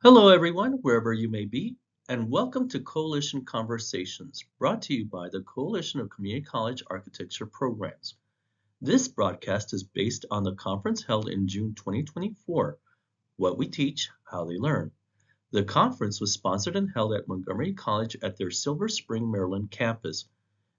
Hello, everyone, wherever you may be, and welcome to Coalition Conversations, brought to you by the Coalition of Community College Architecture Programs. This broadcast is based on the conference held in June 2024, What We Teach, How They Learn. The conference was sponsored and held at Montgomery College at their Silver Spring, Maryland campus,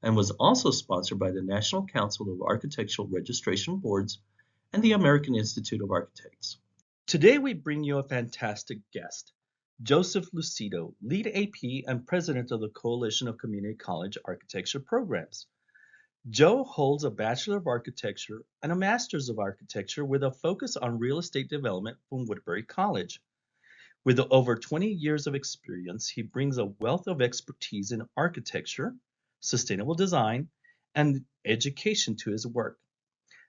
and was also sponsored by the National Council of Architectural Registration Boards and the American Institute of Architects. Today we bring you a fantastic guest, Joseph Lucido, lead AP and president of the Coalition of Community College Architecture Programs. Joe holds a Bachelor of Architecture and a Master's of Architecture with a focus on real estate development from Woodbury College. With over 20 years of experience, he brings a wealth of expertise in architecture, sustainable design, and education to his work.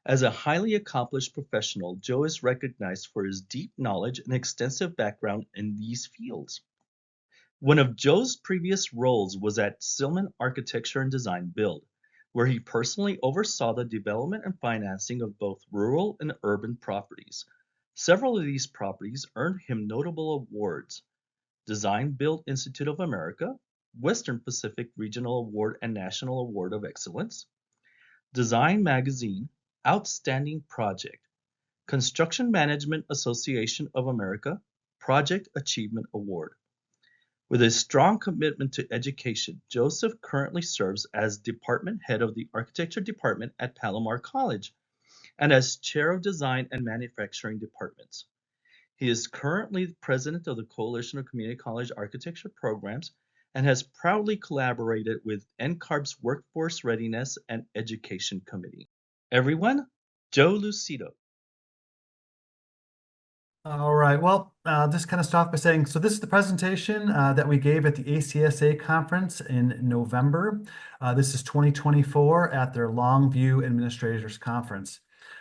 As a highly accomplished professional, Joe is recognized for his deep knowledge and extensive background in these fields. One of Joe's previous roles was at Sillman Architecture and Design Build, where he personally oversaw the development and financing of both rural and urban properties. Several of these properties earned him notable awards: Design Build Institute of America, Western Pacific Regional Award and National Award of Excellence, Design Magazine Outstanding Project, Construction Management Association of America Project Achievement Award. With a strong commitment to education, Joseph currently serves as department head of the architecture department at Palomar College and as chair of design and manufacturing departments. He is currently president of the Coalition of Community College Architecture Programs and has proudly collaborated with NCARB's Workforce Readiness and Education Committee. Everyone, Joe Lucido. All right, well, just kind of start off by saying, so this is the presentation that we gave at the ACSA conference in November. This is 2024 at their Longview Administrators Conference.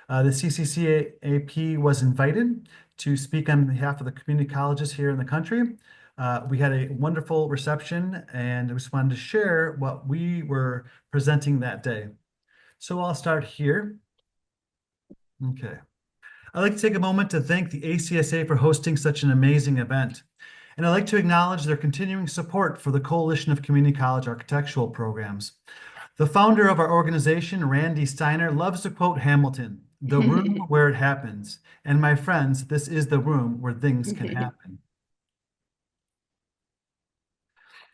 The CCCAP was invited to speak on behalf of the community colleges here in the country. We had a wonderful reception, and I just wanted to share what we were presenting that day. So I'll start here. Okay. I'd like to take a moment to thank the ACSA for hosting such an amazing event. And I'd like to acknowledge their continuing support for the Coalition of Community College Architectural Programs. The founder of our organization, Randy Steiner, loves to quote Hamilton, "The room where it happens." And my friends, this is the room where things can happen.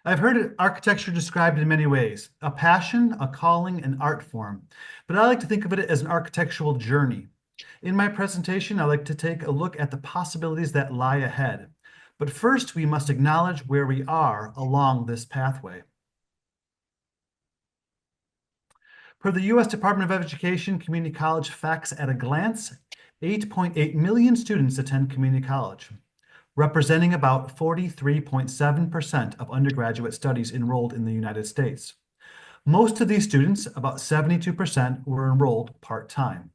I've heard architecture described in many ways: a passion, a calling, an art form. But I like to think of it as an architectural journey. In my presentation, I'd like to take a look at the possibilities that lie ahead. But first, we must acknowledge where we are along this pathway. Per the U.S. Department of Education Community College Facts at a Glance, 8.8 million students attend community college, representing about 43.7% of undergraduate studies enrolled in the United States. Most of these students, about 72%, were enrolled part-time.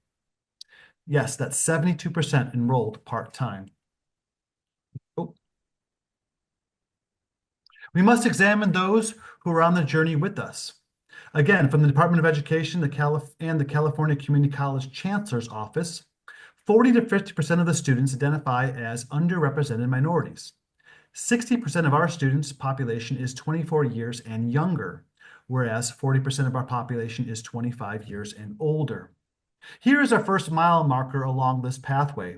Yes, that's 72% enrolled part-time. Oh. We must examine those who are on the journey with us. Again, from the Department of Education and the California Community College Chancellor's Office, 40 to 50% of the students identify as underrepresented minorities. 60% of our students' population is 24 years and younger, whereas 40% of our population is 25 years and older. Here is our first mile marker along this pathway.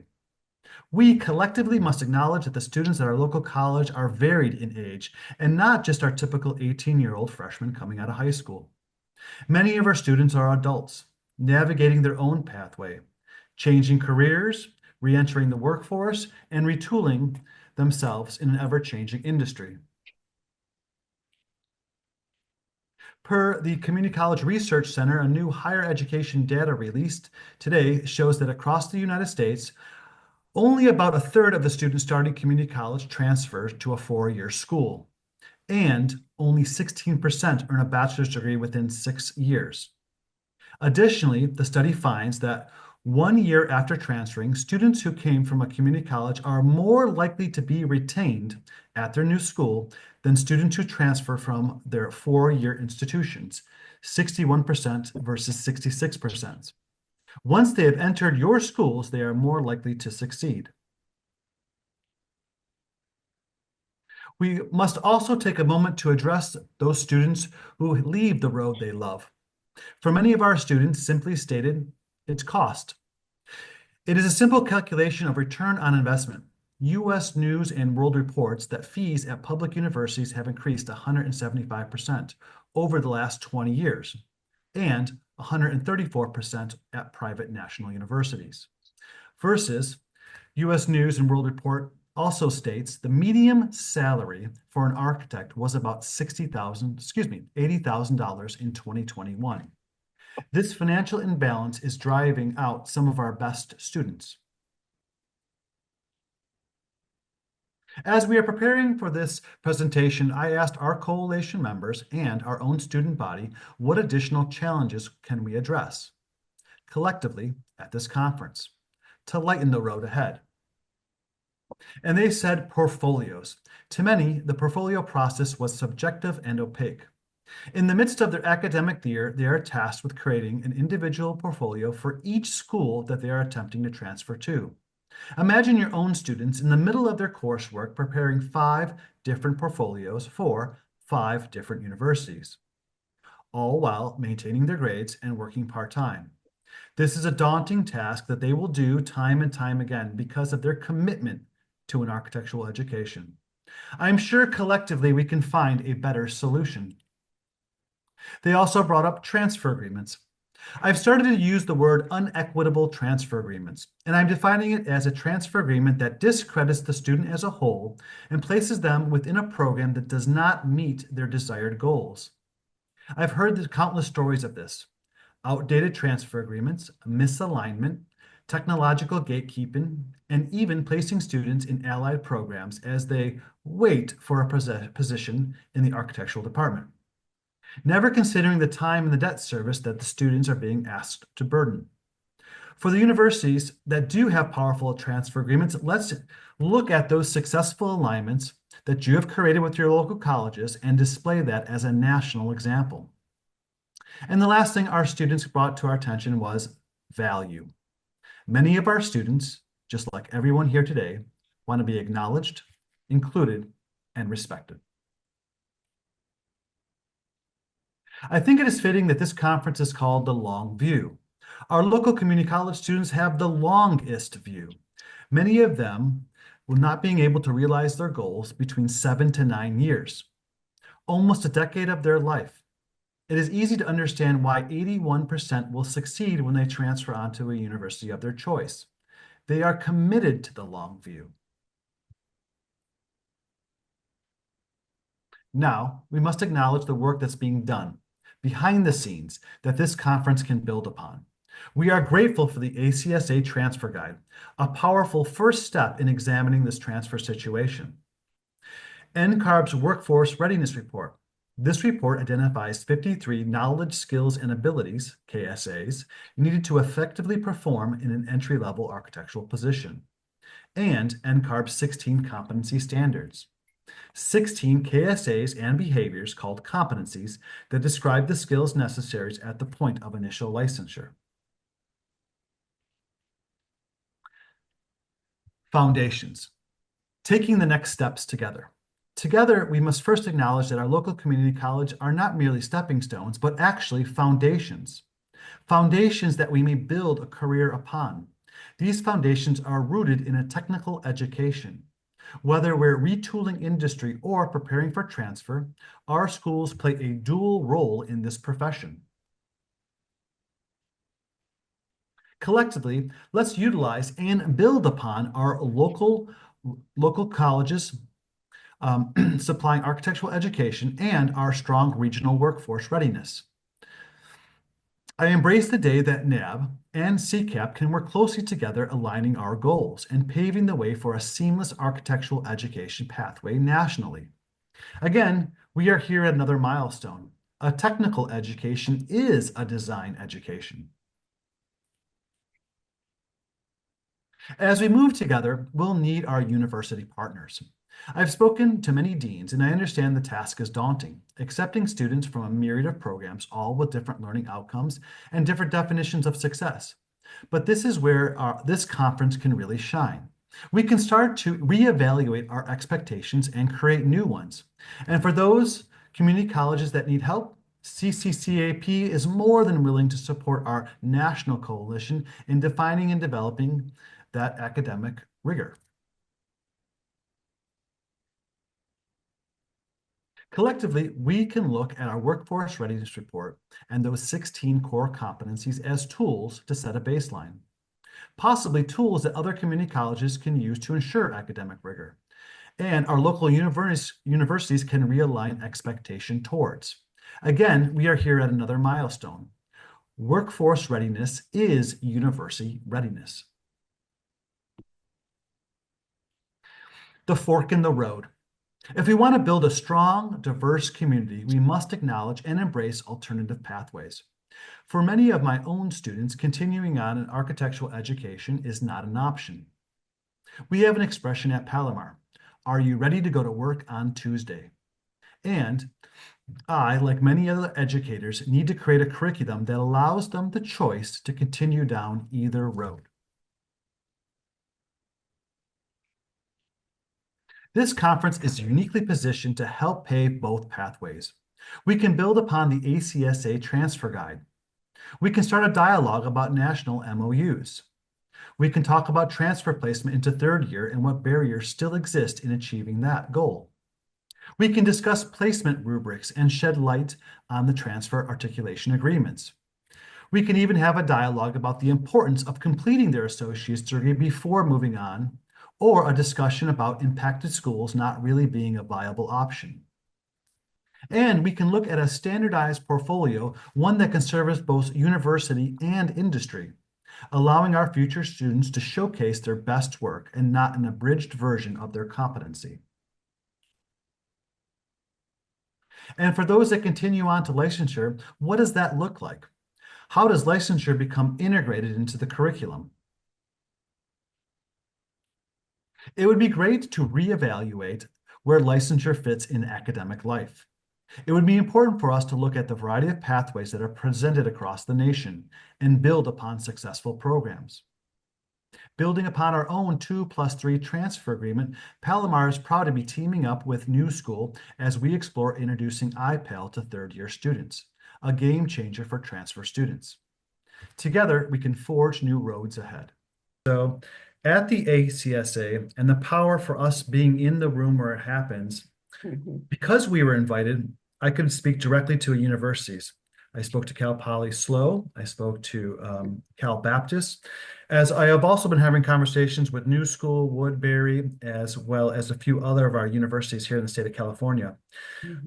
We collectively must acknowledge that the students at our local college are varied in age and not just our typical 18-year-old freshman coming out of high school. Many of our students are adults, navigating their own pathway, changing careers, re-entering the workforce, and retooling themselves in an ever-changing industry. Per the Community College Research Center, a new higher education data released today shows that across the United States, only about a third of the students starting community college transfer to a four-year school, and only 16% earn a bachelor's degree within 6 years. Additionally, the study finds that 1 year after transferring, students who came from a community college are more likely to be retained at their new school than students who transfer from their four-year institutions, 61% versus 66%. Once they have entered your schools, they are more likely to succeed. We must also take a moment to address those students who leave the road they love. For many of our students, simply stated, it's cost. It is a simple calculation of return on investment. U.S. News and World reports that fees at public universities have increased 175% over the last 20 years and 134% at private national universities. Versus U.S. News and World report also states the median salary for an architect was about $80,000 in 2021. This financial imbalance is driving out some of our best students. As we are preparing for this presentation, I asked our coalition members and our own student body what additional challenges can we address collectively at this conference to lighten the road ahead. And they said portfolios. To many, the portfolio process was subjective and opaque. In the midst of their academic year, they are tasked with creating an individual portfolio for each school that they are attempting to transfer to. Imagine your own students in the middle of their coursework preparing 5 different portfolios for 5 different universities, all while maintaining their grades and working part-time. This is a daunting task that they will do time and time again because of their commitment to an architectural education. I'm sure collectively we can find a better solution. They also brought up transfer agreements. I've started to use the word unequitable transfer agreements, and I'm defining it as a transfer agreement that discredits the student as a whole and places them within a program that does not meet their desired goals. I've heard the countless stories of this: outdated transfer agreements, misalignment, technological gatekeeping, and even placing students in allied programs as they wait for a position in the architectural department, never considering the time and the debt service that the students are being asked to burden. For the universities that do have powerful transfer agreements, let's look at those successful alignments that you have created with your local colleges and display that as a national example. And the last thing our students brought to our attention was value. Many of our students, just like everyone here today, want to be acknowledged, included, and respected. I think it is fitting that this conference is called the Long View. Our local community college students have the longest view, many of them will not being able to realize their goals between 7 to 9 years, almost a decade of their life. It is easy to understand why 81% will succeed when they transfer onto a university of their choice. They are committed to the long view. Now, we must acknowledge the work that's being done behind the scenes that this conference can build upon. We are grateful for the ACSA Transfer Guide, a powerful first step in examining this transfer situation. NCARB's Workforce Readiness Report. This report identifies 53 knowledge, skills, and abilities, KSAs, needed to effectively perform in an entry-level architectural position, and NCARB's 16 competency standards. 16 KSAs and behaviors called competencies that describe the skills necessary at the point of initial licensure. Foundations. Taking the next steps together. Together, we must first acknowledge that our local community college are not merely stepping stones, but actually foundations. Foundations that we may build a career upon. These foundations are rooted in a technical education. Whether we're retooling industry or preparing for transfer, our schools play a dual role in this profession. Collectively, let's utilize and build upon our local colleges supplying architectural education and our strong regional workforce readiness. I embrace the day that NAB and CCAP can work closely together, aligning our goals and paving the way for a seamless architectural education pathway nationally. Again, we are here at another milestone. A technical education is a design education. As we move together, we'll need our university partners. I've spoken to many deans, and I understand the task is daunting, accepting students from a myriad of programs, all with different learning outcomes and different definitions of success. But this is where this conference can really shine. We can start to reevaluate our expectations and create new ones. And for those community colleges that need help, CCCAP is more than willing to support our national coalition in defining and developing that academic rigor. Collectively, we can look at our workforce readiness report and those 16 core competencies as tools to set a baseline, possibly tools that other community colleges can use to ensure academic rigor, and our local universities can realign expectation towards. Again, we are here at another milestone. Workforce readiness is university readiness. The fork in the road. If we want to build a strong, diverse community, we must acknowledge and embrace alternative pathways. For many of my own students, continuing on in architectural education is not an option. We have an expression at Palomar: "Are you ready to go to work on Tuesday?" And I, like many other educators, need to create a curriculum that allows them the choice to continue down either road. This conference is uniquely positioned to help pave both pathways. We can build upon the ACSA transfer guide. We can start a dialogue about national MOUs. We can talk about transfer placement into third year and what barriers still exist in achieving that goal. We can discuss placement rubrics and shed light on the transfer articulation agreements. We can even have a dialogue about the importance of completing their associate's degree before moving on, or a discussion about impacted schools not really being a viable option. And we can look at a standardized portfolio, one that can service both university and industry, allowing our future students to showcase their best work and not an abridged version of their competency. And for those that continue on to licensure, what does that look like? How does licensure become integrated into the curriculum? It would be great to reevaluate where licensure fits in academic life. It would be important for us to look at the variety of pathways that are presented across the nation and build upon successful programs. Building upon our own 2+3 transfer agreement, Palomar is proud to be teaming up with New School as we explore introducing iPal to third-year students, a game changer for transfer students. Together, we can forge new roads ahead. So, at the ACSA, and the power for us being in the room where it happens, because we were invited, I could speak directly to universities. I spoke to Cal Poly SLO, I spoke to Cal Baptist, as I have also been having conversations with New School, Woodbury, as well as a few other of our universities here in the state of California.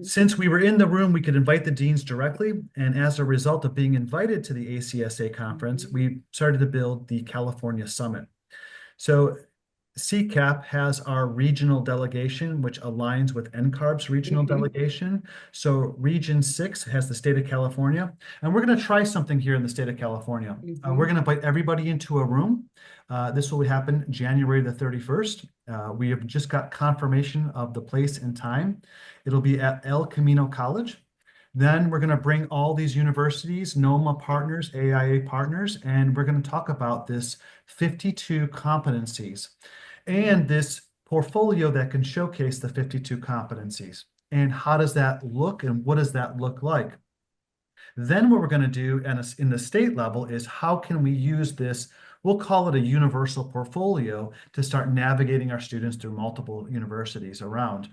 Since we were in the room, we could invite the deans directly, and as a result of being invited to the ACSA conference, we started to build the California Summit. So CCAP has our regional delegation, which aligns with NCARB's regional delegation. So Region 6 has the state of California. And we're going to try something here in the state of California. We're going to invite everybody into a room. This will happen January the 31st. We have just got confirmation of the place and time. It'll be at El Camino College. Then we're going to bring all these universities, NOMA partners, AIA partners, and we're going to talk about this 52 competencies and this portfolio that can showcase the 52 competencies. And how does that look and what does that look like? Then what we're going to do in the state level is how can we use this, we'll call it a universal portfolio, to start navigating our students through multiple universities around.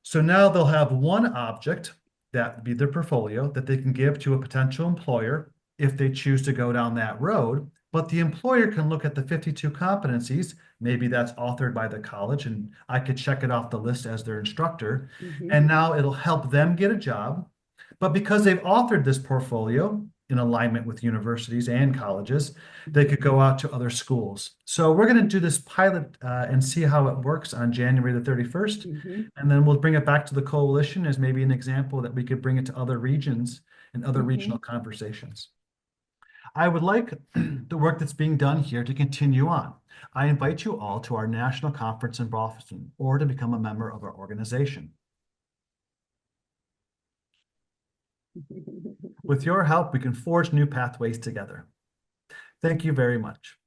So now they'll have one object that would be their portfolio that they can give to a potential employer if they choose to go down that road, but the employer can look at the 52 competencies. Maybe that's authored by the college, and I could check it off the list as their instructor. And now it'll help them get a job. But because they've authored this portfolio in alignment with universities and colleges, they could go out to other schools. So we're going to do this pilot and see how it works on January the 31st. And then we'll bring it back to the coalition as maybe an example that we could bring it to other regions and other regional conversations. I would like the work that's being done here to continue on. I invite you all to our national conference in Boston or to become a member of our organization. With your help, we can forge new pathways together. Thank you very much.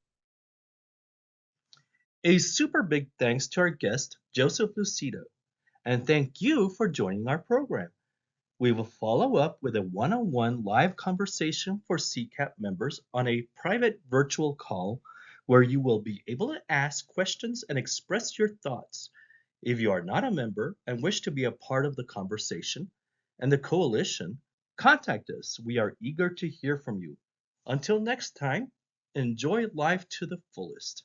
A super big thanks to our guest, Joseph Lucido, and thank you for joining our program. We will follow up with a one-on-one live conversation for CCAP members on a private virtual call where you will be able to ask questions and express your thoughts. If you are not a member and wish to be a part of the conversation and the coalition, contact us. We are eager to hear from you. Until next time, enjoy life to the fullest.